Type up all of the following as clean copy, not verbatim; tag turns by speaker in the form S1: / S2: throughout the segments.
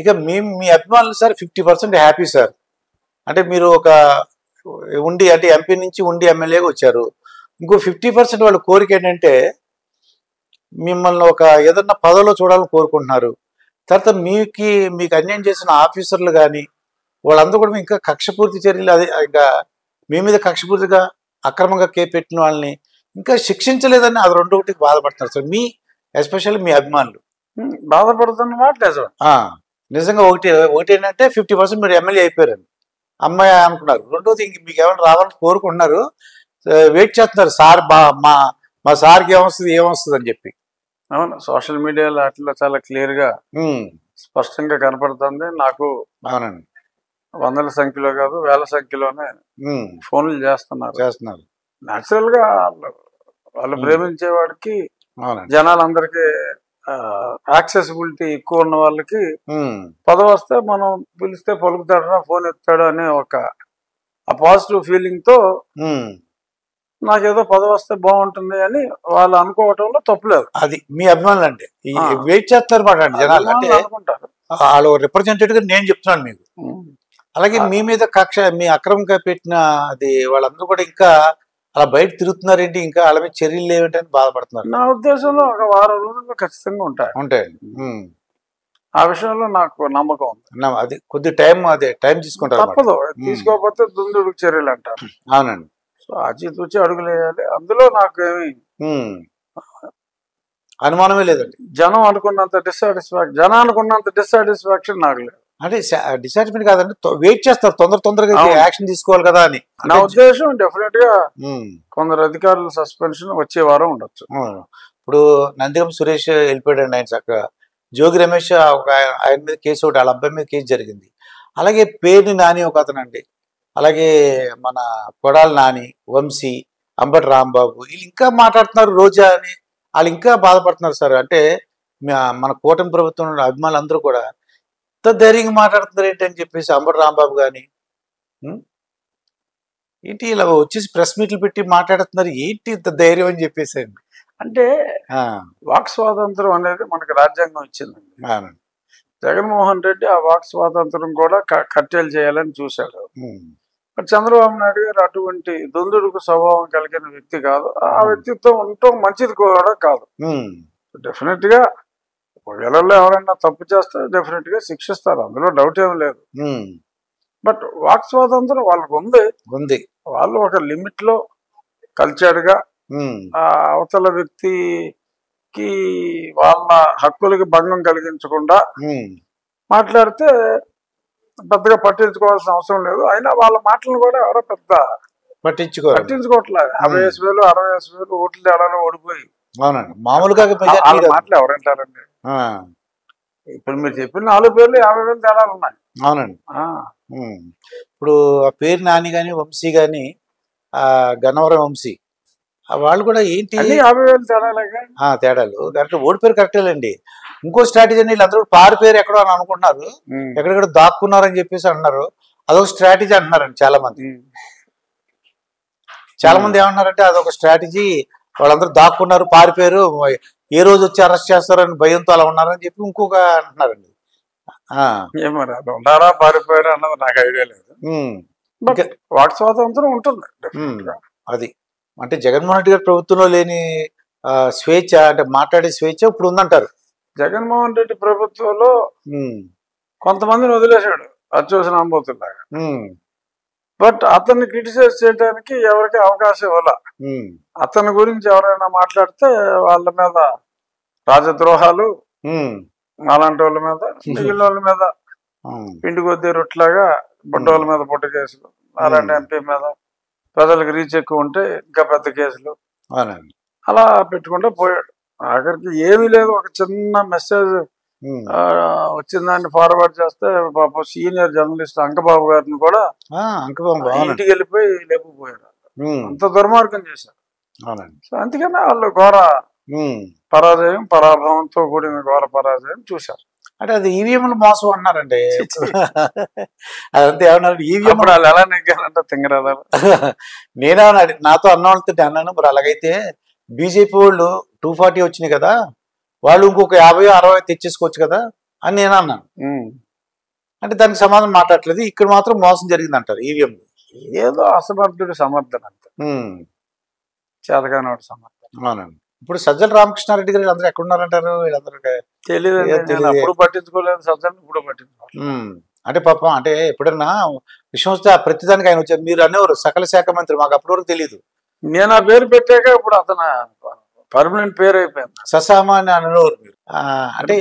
S1: ఇక మీ అభిమానులు sir 50% happy sir. అంటే మీరు ఒక ఉండి అంటే ఎంపీ నుంచి ఉండి ఎమ్మెల్యేగా వచ్చారు. ఇంకో 50% వాళ్ళ కోరిక ఏంటంటే మిమ్మల్ని ఒక ఏదన్నా పదవిలో చూడాలని కోరుకుంటున్నారు. తర్వాత మీకు అన్యాయం చేసిన ఆఫీసర్లు కానీ వాళ్ళందరూ కూడా ఇంకా కక్షపూర్తి చర్యలు అదే ఇంకా మీ మీద కక్షపూర్తిగా అక్రమంగా పెట్టిన వాళ్ళని ఇంకా శిక్షించలేదని అది రెండొకటికి బాధపడుతున్నారు సార్. ఎస్పెషల్లీ మీ అభిమానులు
S2: బాధపడుతున్న మాట నిజం.
S1: నిజంగా ఒకటి ఏంటంటే 50% మీరు ఎమ్మెల్యే అయిపోయారని అమ్మాయి అనుకున్నారు. రెండోది ఇంక మీకు ఏమైనా రావాలని కోరుకుంటున్నారు, వెయిట్ చేస్తున్నారు సార్ మా సార్కి ఏమొస్తుంది అని చెప్పి.
S2: అవును, సోషల్ మీడియాలో అట్లా చాలా క్లియర్ గా స్పష్టంగా కనపడుతుంది నాకు.
S1: అవునండి,
S2: వందల సంఖ్యలో కాదు వేల సంఖ్యలోనే ఫోన్లు చేస్తున్నారు. న్యాచురల్ గా వాళ్ళు ప్రేమించే వాడికి జనాలందరికీ యాక్సెసిబిలిటీ ఎక్కువ ఉన్న వాళ్ళకి పదవి వస్తే మనం పిలిస్తే పలుకుతాడరా ఫోన్ ఎత్తాడు అనే ఒక పాజిటివ్ ఫీలింగ్ తో నాకేదో పదవి వస్తే బాగుంటుంది అని వాళ్ళు అనుకోవటంలో తప్పులేదు.
S1: అది మీ అభిమానులు అంటే వెయిట్ చేస్తారు మాట జనాలు అంటే
S2: అనుకుంటారు.
S1: వాళ్ళు రిప్రజెంటేటివ్ గా నేను చెప్తున్నాను మీకు. అలాగే మీ మీద కక్ష మీ అక్రమంగా పెట్టిన అది వాళ్ళందరూ కూడా ఇంకా అలా బయట తిరుగుతున్నారేంటి, ఇంకా వాళ్ళ మీద చర్యలు లేవేంటని బాధపడుతున్నారు.
S2: నా ఉద్దేశంలో ఒక వారం రోజుల్లో ఖచ్చితంగా ఉంటాయండి. ఆ విషయంలో నాకు నమ్మకం ఉంది.
S1: అది కొద్ది టైం తీసుకుంటారు.
S2: తప్పదు, తీసుకోకపోతే దుందుడు చర్యలు అంటారు.
S1: అవునండి.
S2: సో ఆచితూచి అడుగులు వేయాలి. అందులో నాకు ఏమి
S1: అనుమానమే లేదండి.
S2: జనానికి ఉన్నంత డిస్సాటిస్ఫాక్షన్ నాకు లేదు.
S1: అంటే డిసాటిస్ఫైడ్ కాదండి, వెయిట్ చేస్తారు తొందరగా యాక్షన్ తీసుకోవాలి కదా అని
S2: నా ఉద్దేశం. డెఫినెట్ గా కొందరు అధికారులు సస్పెన్షన్ వచ్చే వారం ఉండొచ్చు.
S1: ఇప్పుడు నందిగం సురేష్ వెళ్ళిపోయాడండి, ఆయన చక్కగా. జోగి రమేష్ ఆయన మీద కేసు ఒకటి, వాళ్ళ అబ్బాయి మీద కేసు జరిగింది. అలాగే పేర్ని నాని ఒక అతనండి, అలాగే మన కొడాలి నాని, వంశీ, అంబటి రాంబాబు వీళ్ళు ఇంకా మాట్లాడుతున్నారు. రోజా అని వాళ్ళు ఇంకా బాధపడుతున్నారు సార్. అంటే మన కూటమి ప్రభుత్వం అభిమానులు అందరూ కూడా ఇంత ధైర్యంగా మాట్లాడుతున్నారు ఏంటి అని చెప్పేసి అంబటి రాంబాబు కానీ ఏంటి ఇలా వచ్చేసి ప్రెస్ మీట్లు పెట్టి మాట్లాడుతున్నారు ఏంటి ఇంత ధైర్యం అని చెప్పేసి అండి.
S2: అంటే వాక్ స్వాతంత్రం అనేది మనకు రాజ్యాంగం ఇచ్చిందండి. జగన్మోహన్ రెడ్డి ఆ వాక్ స్వాతంత్రం కూడా కట్టేలు చేయాలని చూశాడు. చంద్రబాబు నాయుడు గారు అటువంటి దుందుడుకు స్వభావం కలిగిన వ్యక్తి కాదు. ఆ వ్యక్తిత్వం ఉండటం మంచిది కూడా కాదు. డెఫినెట్ గా ఒకవేళ ఎవరైనా తప్పు చేస్తే డెఫినెట్ గా శిక్షిస్తారు, అందులో డౌట్ ఏమి లేదు. బట్ వాక్ స్వాతంత్రం వాళ్ళకు ఉంది. వాళ్ళు ఒక లిమిట్ లో కల్చర్డ్ గా ఆ అవతల వ్యక్తికి వాళ్ళ హక్కులకి భంగం కలిగించకుండా మాట్లాడితే పెద్దగా పట్టించుకోవాల్సిన అవసరం లేదు. అయినా వాళ్ళ మాటలను కూడా ఎవరో పెద్ద పట్టించుకోవట్లేదు. 50,000 60,000 ఓట్లు తేడాలో ఓడిపోయి
S1: మామూలుగా
S2: మాటలు ఎవరంటారండి. ఇప్పుడు మీరు చెప్పిన 4 పేర్లు 50,000 తేడాలు ఉన్నాయి.
S1: అవునండి. ఇప్పుడు ఆ పేరు నాని గాని వంశీ గాని గన్నవరం వంశీ వాళ్ళు కూడా ఏంటి
S2: 50,000
S1: తేడాలు కరెక్ట్, ఓడిపోయారు కరెక్టేలండి. ఇంకో స్ట్రాటజీ అని వీళ్ళందరూ పారిపోయారు ఎక్కడో అని అనుకుంటున్నారు, ఎక్కడెక్కడ దాక్కున్నారని చెప్పేసి అంటున్నారు. అదొక స్ట్రాటజీ అంటున్నారండి చాలా మంది. ఏమంటున్నారంటే అదొక స్ట్రాటజీ, వాళ్ళందరూ దాక్కున్నారు పారిపోయారు, ఏ రోజు వచ్చి అరెస్ట్ చేస్తారని భయంతో అలా ఉన్నారని చెప్పి ఇంకొక అంటున్నారండి.
S2: ఉన్నారా పారిపోయారా అన్నది నాకు ఐడియా లేదు. వాక్ స్వాతంత్రం ఉంటుంది.
S1: అది అంటే జగన్మోహన్ రెడ్డి గారి ప్రభుత్వంలో లేని స్వేచ్ఛ, అంటే మాట్లాడే స్వేచ్ఛ ఇప్పుడు ఉందంటారు.
S2: జగన్మోహన్ రెడ్డి ప్రభుత్వంలో కొంతమందిని వదిలేశాడు అచ్చోసిన అంబోతులాగా. బట్ అతన్ని క్రిటిసైజ్ చేయడానికి ఎవరికి అవకాశం ఇవ్వాల. అతని గురించి ఎవరైనా మాట్లాడితే వాళ్ళ మీద రాజద్రోహాలు, అలాంటి వాళ్ళ మీద, మిగిలిన వాళ్ళ మీద పిండి కొద్దీ రొట్లాగా బుడ్డోళ్ళ మీద పుట్ట కేసులు, అలాంటి ఎంపీ మీద ప్రజలకు రీచ్ ఎక్కువ ఉంటే ఇంకా పెద్ద కేసులు అలా పెట్టుకుంటూ పోయాడు. ఆఖరికి ఏమీ లేదు, ఒక చిన్న మెసేజ్ వచ్చిందాన్ని ఫార్వర్డ్ చేస్తే పాపం సీనియర్ జర్నలిస్ట్ అంకబాబు గారిని కూడా ఇంటికి వెళ్ళిపోయి లేకపోయారు. అంత దుర్మార్గం చేశారు. సో అందుకనే వాళ్ళు ఘోర పరాభవంతో కూడిన ఘోర పరాజయం చూశారు.
S1: అంటే అది ఈవీఎంలు మోసం అన్నారండి. అదంతా ఏమన్నారు ఈవీఎం
S2: వాళ్ళు ఎలా నెగ్గారంటే తింగరాదా.
S1: నేనేమన్నా నాతో అన్నవాళ్ళతో అన్నాను, మరి అలాగైతే బీజేపీ వాళ్ళు 240 వచ్చినాయి కదా, వాళ్ళు ఇంకొక 50-60 తెచ్చేసుకోవచ్చు కదా, అని నేను అన్నాను. అంటే దానికి సమాధానం మాట్లాడలేదు. ఇక్కడ మాత్రం మోసం జరిగింది అంటారు ఈవీఎం.
S2: ఏదో అసమర్థుడు సమర్థన అంత, చేతగానోడు సమర్థన.
S1: అవునండి. ఇప్పుడు సజ్జల రామకృష్ణారెడ్డి గారు వీళ్ళందరూ ఎక్కడ ఉన్నారంటారు? వీళ్ళందరూ
S2: తెలియదు, అప్పుడు పట్టించుకోలేదు, సజ్జలు ఇప్పుడు పట్టించుకోలేదు.
S1: అంటే పాపం, అంటే ఎప్పుడన్నా విషయం వస్తే ప్రతిదానికి ఆయన వచ్చారు. మీరు అనేవారు సకల శాఖ మంత్రి, మాకు అప్పటి వరకు తెలియదు.
S2: నేను ఆ పేరు పెట్టాక ఇప్పుడు అతను పర్మనెంట్ పేరు అయిపోయింది.
S1: ససామా అని అనేవారు మీరు. అంటే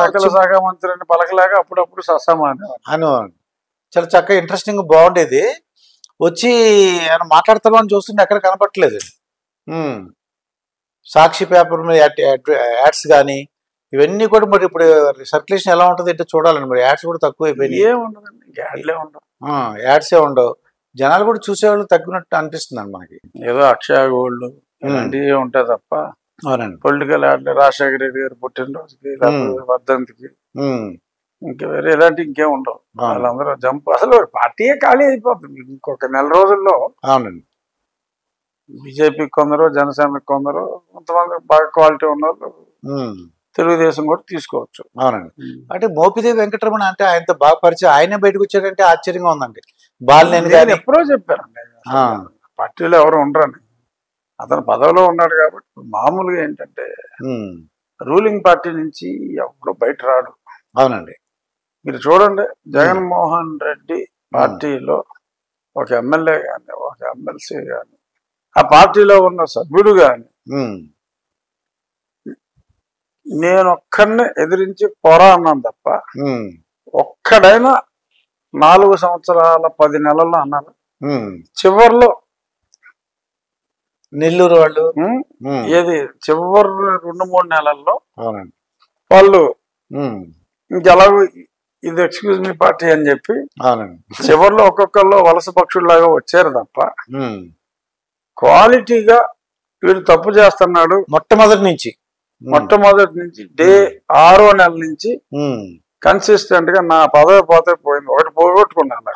S2: సకల శాఖ మంత్రి అని పలకలాగా అప్పుడప్పుడు ససామా
S1: అనేవారు. చాలా చక్కగా ఇంట్రెస్టింగ్ బాగుండేది. వచ్చి ఆయన మాట్లాడతారు అని చూస్తుంటే ఎక్కడ కనపట్లేదు. సాక్షి పేపర్ మీద యాడ్స్ కానీ ఇవన్నీ కూడా మరి ఇప్పుడు సర్క్యులేషన్ ఎలా ఉంటుంది అంటే చూడాలండి. మరి యాడ్స్ కూడా తక్కువ అయిపోయినాయి. యాడ్సే ఉండవు. జనాలు కూడా చూసేవాళ్ళు తగ్గినట్టు అనిపిస్తుంది మనకి.
S2: ఏదో అక్షయ గోల్డ్ ఇలాంటివి ఉంటాయి తప్ప.
S1: అవునండి.
S2: పొలిటికల్ యాడ్ రాజశేఖర రెడ్డి గారి పుట్టినరోజుకి, వర్ధంతికి, ఇంకా వేరే ఇలాంటి ఇంకేం ఉండవు. వాళ్ళందరూ జంప్, అసలు పార్టీయే ఖాళీ అయిపోతుంది ఇంకొక నెల రోజుల్లో.
S1: అవునండి.
S2: బీజేపీకి కొందరు, జనసేనకి కొందరు, కొంతమంది బాగా క్వాలిటీ ఉన్నారు. తెలుగుదేశం కూడా తీసుకోవచ్చు.
S1: అవునండి. అంటే మోపిదేవి వెంకటరమణ అంటే ఆయనతో బాగా పరిచయం, ఆయనే బయటకు వచ్చాడంటే ఆశ్చర్యంగా ఉందండి. బాలినేని
S2: ఎప్పుడో చెప్పారండి, పార్టీలో ఎవరు ఉండరని. అతను పదవిలో ఉన్నాడు కాబట్టి. మామూలుగా ఏంటంటే రూలింగ్ పార్టీ నుంచి ఎవరు బయట రాడు.
S1: అవునండి.
S2: మీరు చూడండి, జగన్మోహన్ రెడ్డి పార్టీలో ఒక ఎమ్మెల్యే కానీ, ఒక ఎమ్మెల్సీ కానీ, ఆ పార్టీలో ఉన్న సభ్యుడు కానీ నేను ఒక్కడిని ఎదిరించి పోరా అన్నాను తప్ప ఒక్కడైనా 4 సంవత్సరాల 10 నెలల్లో అన్నాను. చివరిలో
S1: నెల్లూరు వాళ్ళు
S2: ఏది చివరి 2-3 నెలల్లో వాళ్ళు ఇంకెలాగో ఇది ఎక్స్క్యూజ్ మీ పార్టీ అని చెప్పి చివరిలో ఒక్కొక్కళ్ళు వలస పక్షుల్లాగా వచ్చారు తప్ప క్వాలిటీగా వీడు తప్పు చేస్తున్నాడు మొట్టమొదటి నుంచి డే 6వ నెల నుంచి కన్సిస్టెంట్ గా నా పదవి పోతే పోయింది, ఒకటి పోగొట్టుకున్నాను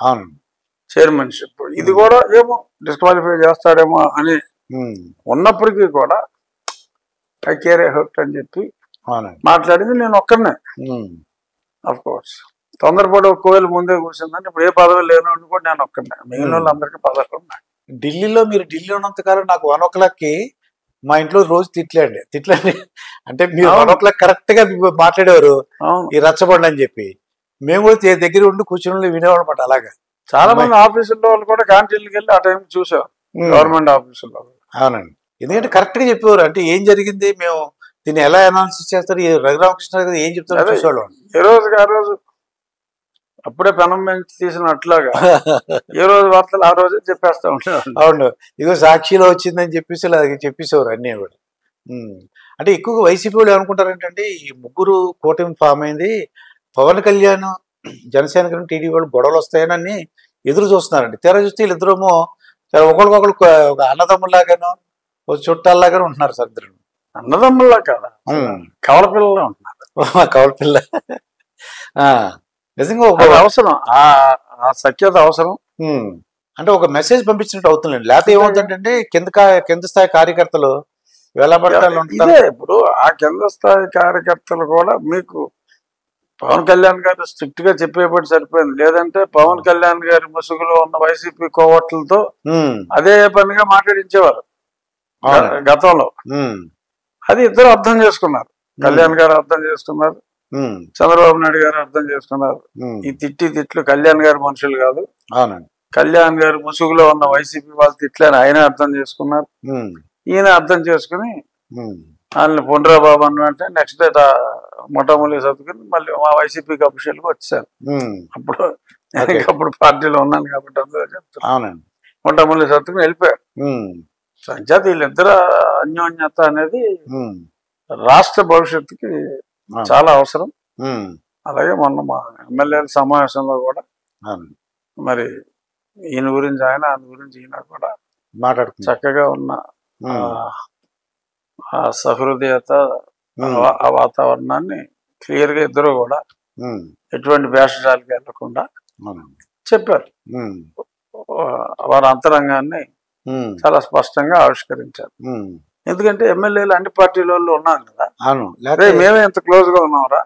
S2: చైర్మన్షిప్. ఇది కూడా ఏమో డిస్క్వాలిఫై చేస్తాడేమో అని ఉన్నప్పటికీ కూడా ఐ కేర్ హెల్ప్ అని చెప్పి మాట్లాడింది నేను ఒక్కడనే. అఫ్ కోర్స్ తొందరపడి ఒక కోయిలు ముందే కూర్చుందని ఇప్పుడు ఏ పదవి లేను అని కూడా నేను ఒక్కడనే. మిగిలిన వాళ్ళందరికీ పదవులు ఉన్నాయి.
S1: ఢిల్లీలో మీరు ఢిల్లీ ఉన్నంతకాలం నాకు 1 o'clock మా ఇంట్లో రోజు తిట్లండి అంటే మీరు 1 o'clock కరెక్ట్ గా మాట్లాడేవారు ఈ రచ్చబండి అని చెప్పి. మేము కూడా దగ్గర ఉండి కూర్చుని వినేవాడు అనమాట. అలాగా
S2: చాలా మంది ఆఫీసుల్లో వాళ్ళు కూడా క్యాంటీన్కి వెళ్ళి ఆ టైం చూసాం, గవర్నమెంట్ ఆఫీసుల్లో.
S1: అవునండి. ఎందుకంటే కరెక్ట్ గా చెప్పేవారు. అంటే ఏం జరిగింది, మేము దీన్ని ఎలా అనాలిసిస్ చేస్తారు, రఘురామకృష్ణ గారు ఏం చెప్తారు చూసేవాళ్ళం.
S2: ఏ రోజుకి ఆ రోజు అప్పుడే పెనం పెంచి తీసినట్లాగా ఏ రోజు వార్తలు ఆ రోజే చెప్పేస్తా ఉంటారు.
S1: అవును, ఇగో సాక్షిలో వచ్చిందని చెప్పేసి చెప్పేసేవారు అన్నీ కూడా. అంటే ఎక్కువగా వైసీపీ వాళ్ళు ఏమనుకుంటారంటే ఈ ముగ్గురు కూటమి ఫామ్ అయింది, పవన్ కళ్యాణ్ జనసేన టీడీపీ వాళ్ళు గొడవలు వస్తాయని ఎదురు చూస్తున్నారండి. తెర చూస్తే వీళ్ళిద్దరేమో ఒకరికొకరు ఒక అన్నదమ్ముల్లాగాను ఒక చుట్టాల్లాగానే ఉంటున్నారు సార్. ఇద్దరు
S2: అన్నదమ్ముల్లా కాదా, కవల పిల్లలా ఉంటున్నారు.
S1: కవల పిల్ల నిజంగా ఒక
S2: అవసరం, ఆ సఖ్యత అవసరం.
S1: అంటే ఒక మెసేజ్ పంపించినట్టు అవుతుందండి. లేకపోతే ఏమవుతుందంటే కింద స్థాయి కార్యకర్తలు వేలపట్టాలు ఉంటారు.
S2: ఇప్పుడు ఆ కింద స్థాయి కార్యకర్తలు కూడా మీకు పవన్ కళ్యాణ్ గారు స్ట్రిక్ట్ గా చెప్పేపటి సరిపోయింది. లేదంటే పవన్ కళ్యాణ్ గారి ముసుగులో ఉన్న వైసీపీ కోవట్లతో అదే పనిగా మాట్లాడించేవారు గతంలో. అది ఇద్దరు అర్థం చేసుకున్నారు. కళ్యాణ్ గారు అర్థం చేసుకున్నారు, చంద్రబాబు నాయుడు గారు అర్థం చేసుకున్నారు. ఈ తిట్లు కళ్యాణ్ గారి మనుషులు కాదు, కళ్యాణ్ గారు ముసుగులో ఉన్న వైసీపీ వాళ్ళ తిట్లని ఆయన అర్థం చేసుకున్నారు. ఈయన అర్థం చేసుకుని వాళ్ళని పుండ్రాబాబు అన్నంటే నెక్స్ట్ డే మొట్టమొదటి సర్దుకుని మళ్ళీ మా వైసీపీకి అఫీషియల్గా వచ్చారు. అప్పుడు పార్టీలో ఉన్నాను కాబట్టి అందరూ చెప్తాను, మొట్టమొదటి సర్దుకుని వెళ్ళిపోయారు. సంచేత వీళ్ళిద్దరు అన్యోన్యత అనేది రాష్ట్ర భవిష్యత్తుకి చాలా అవసరం. అలాగే మొన్న మా ఎమ్మెల్యేల సమావేశంలో కూడా మరి ఈయన గురించి ఆయన గురించి ఈయన కూడా చక్కగా ఉన్న ఆ సహృదయత, ఆ వాతావరణాన్ని క్లియర్ గా ఇద్దరు కూడా ఎటువంటి భేషజాలకి వెళ్లకుండా చెప్పారు. వారి అంతరంగాన్ని చాలా స్పష్టంగా ఆవిష్కరించారు. ఎందుకంటే ఎమ్మెల్యేలు అన్ని పార్టీల వాళ్ళు ఉన్నాం కదా, మేమే ఎంత క్లోజ్ గా ఉన్నాంరా,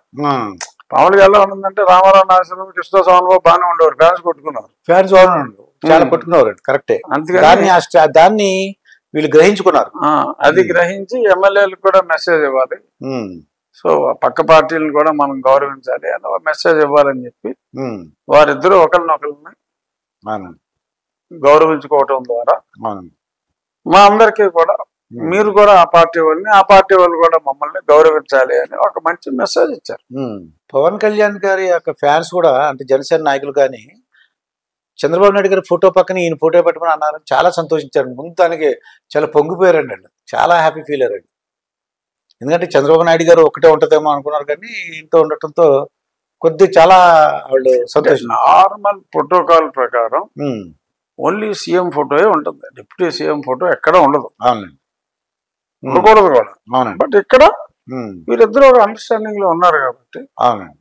S2: మామూలుగా ఎలా ఉందంటే రామారావు నాగేశ్వరరావు కృష్ణ సోమబాబు బాగానే ఉండేవారు, ఫ్యాన్స్ కొట్టుకున్నారు.
S1: ఫ్యాన్స్ చాలా కొట్టుకున్నారు, కరెక్టే.
S2: అందుకని
S1: దాన్ని వీళ్ళు గ్రహించుకున్నారు.
S2: అది గ్రహించి ఎమ్మెల్యేలకు కూడా మెసేజ్ ఇవ్వాలి, సో పక్క పార్టీలను కూడా మనం గౌరవించాలి అని మెసేజ్ ఇవ్వాలని చెప్పి వారిద్దరూ ఒకరినొకరిని గౌరవించుకోవటం ద్వారా మా అందరికీ కూడా మీరు కూడా ఆ పార్టీ వాళ్ళు కూడా మమ్మల్ని గౌరవించాలి అని ఒక మంచి మెసేజ్ ఇచ్చారు.
S1: పవన్ కళ్యాణ్ గారి యొక్క ఫ్యాన్స్ కూడా, అంటే జనసేన నాయకులు కానీ చంద్రబాబు నాయుడు గారి ఫోటో పక్కన ఈయన ఫోటో పెట్టుకుని అన్నారు, చాలా సంతోషించారు. ముందు దానికి చాలా పొంగిపోయారండి అండి, చాలా హ్యాపీ ఫీల్ అయ్యారండి. ఎందుకంటే చంద్రబాబు నాయుడు గారు ఒకటే ఉంటుందేమో అనుకున్నారు, కానీ ఇంత ఉండటంతో కొద్దిగా చాలా వాళ్ళు సంతోషం.
S2: నార్మల్ ప్రోటోకాల్ ప్రకారం ఓన్లీ సీఎం ఫోటోయే ఉంటుంది, డిప్యూటీ సీఎం ఫోటో ఎక్కడ ఉండదు.
S1: అవునండి,
S2: ఉండకూడదు కూడా.
S1: అవునండి.
S2: బట్ ఇక్కడ వీరిద్దరూ ఒక అండర్స్టాండింగ్ లో ఉన్నారు కాబట్టి
S1: అవునండి